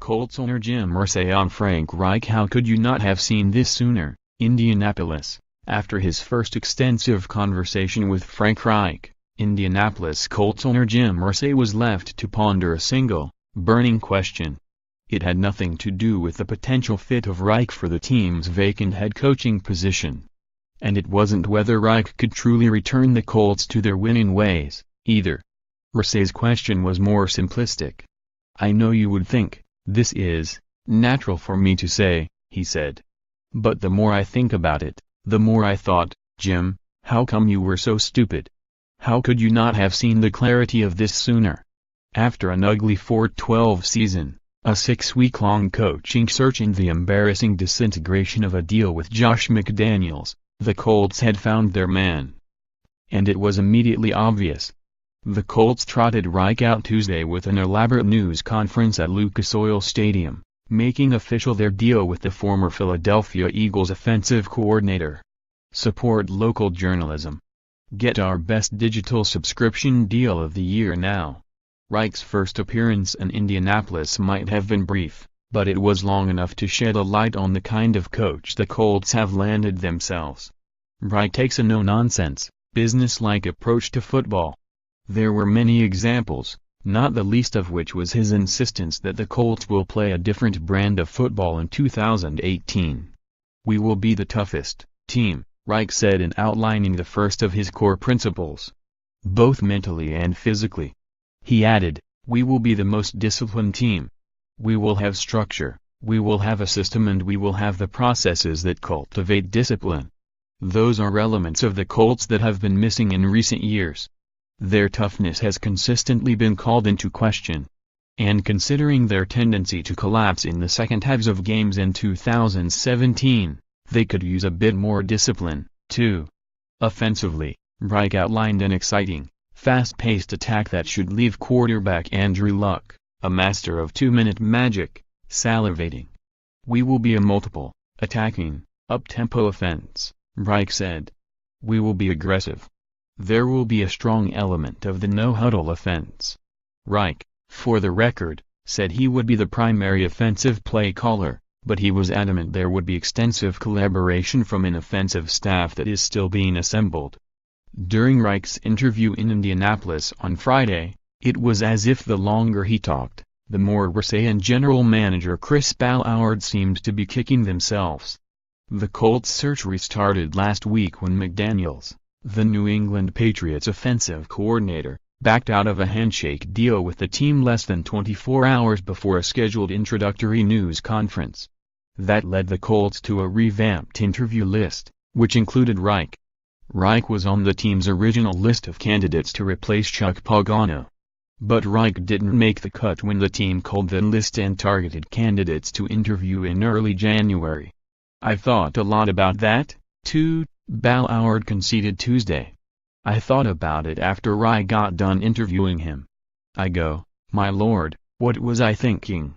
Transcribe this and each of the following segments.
Colts owner Jim Irsay on Frank Reich. How could you not have seen this sooner, Indianapolis? After his first extensive conversation with Frank Reich, Indianapolis Colts owner Jim Irsay was left to ponder a single, burning question. It had nothing to do with the potential fit of Reich for the team's vacant head coaching position. And it wasn't whether Reich could truly return the Colts to their winning ways, either. Irsay's question was more simplistic. "I know you would think, this is natural for me to say," he said. "But the more I think about it, the more I thought, Jim, how come you were so stupid? How could you not have seen the clarity of this sooner?" After an ugly 4-12 season, a 6-week-long coaching search and the embarrassing disintegration of a deal with Josh McDaniels, the Colts had found their man. And it was immediately obvious. The Colts trotted Reich out Tuesday with an elaborate news conference at Lucas Oil Stadium, making official their deal with the former Philadelphia Eagles offensive coordinator. Support local journalism. Get our best digital subscription deal of the year now. Reich's first appearance in Indianapolis might have been brief, but it was long enough to shed a light on the kind of coach the Colts have landed themselves. Reich takes a no-nonsense, business-like approach to football. There were many examples, not the least of which was his insistence that the Colts will play a different brand of football in 2018. "We will be the toughest team," Reich said in outlining the first of his core principles. "Both mentally and physically." He added, "We will be the most disciplined team. We will have structure, we will have a system, and we will have the processes that cultivate discipline. Those are elements of the Colts that have been missing in recent years. Their toughness has consistently been called into question. And considering their tendency to collapse in the second halves of games in 2017, they could use a bit more discipline, too." Offensively, Reich outlined an exciting, fast-paced attack that should leave quarterback Andrew Luck, a master of two-minute magic, salivating. "We will be a multiple, attacking, up-tempo offense," Reich said. "We will be aggressive. There will be a strong element of the no-huddle offense." Reich, for the record, said he would be the primary offensive play caller, but he was adamant there would be extensive collaboration from an offensive staff that is still being assembled. During Reich's interview in Indianapolis on Friday, it was as if the longer he talked, the more Irsay and general manager Chris Ballard seemed to be kicking themselves. The Colts search restarted last week when McDaniels, the New England Patriots offensive coordinator, backed out of a handshake deal with the team less than 24 hours before a scheduled introductory news conference. That led the Colts to a revamped interview list, which included Reich. Reich was on the team's original list of candidates to replace Chuck Pagano. But Reich didn't make the cut when the team culled the list and targeted candidates to interview in early January. "I've thought a lot about that, too," Ballard conceded Tuesday. "I thought about it after I got done interviewing him. I go, my lord, what was I thinking?"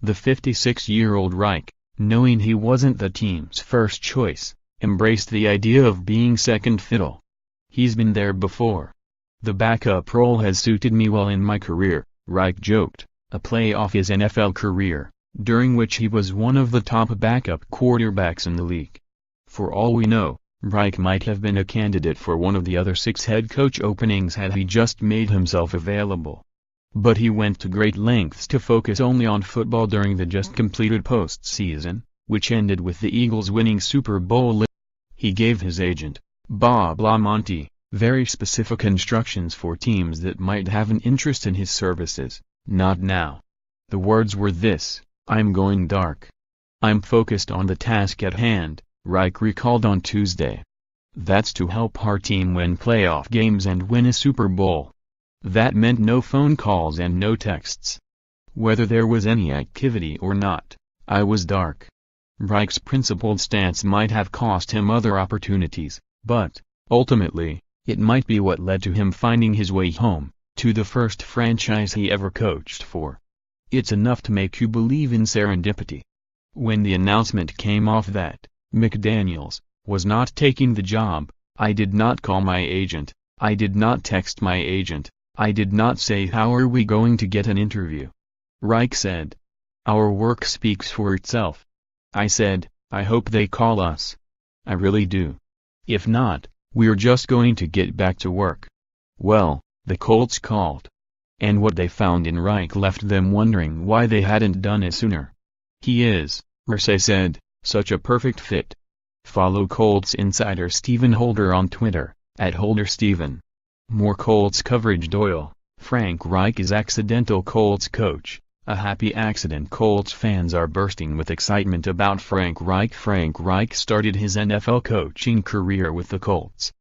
The 56-year-old Reich, knowing he wasn't the team's first choice, embraced the idea of being second fiddle. "He's been there before. The backup role has suited me well in my career," Reich joked, a play off his NFL career, during which he was one of the top backup quarterbacks in the league. For all we know, Reich might have been a candidate for one of the other 6 head coach openings had he just made himself available. But he went to great lengths to focus only on football during the just-completed postseason, which ended with the Eagles winning Super Bowl. He gave his agent, Bob LaMonte, very specific instructions for teams that might have an interest in his services: "Not now." The words were this: "I'm going dark. I'm focused on the task at hand," Reich recalled on Tuesday. "That's to help our team win playoff games and win a Super Bowl." That meant no phone calls and no texts. Whether there was any activity or not, I was dark. Reich's principled stance might have cost him other opportunities, but, ultimately, it might be what led to him finding his way home, to the first franchise he ever coached for. It's enough to make you believe in serendipity. When the announcement came off that McDaniels was not taking the job, I did not call my agent, I did not text my agent, I did not say how are we going to get an interview. Reich said. Our work speaks for itself. I said, I hope they call us. I really do. If not, we're just going to get back to work. Well, the Colts called. And what they found in Reich left them wondering why they hadn't done it sooner. He is, Irsay said, such a perfect fit. Follow Colts insider Stephen Holder on Twitter, @HolderSteven. More Colts coverage. Doyle, Frank Reich is accidental Colts coach. A happy accident. Colts fans are bursting with excitement about Frank Reich. Frank Reich started his NFL coaching career with the Colts,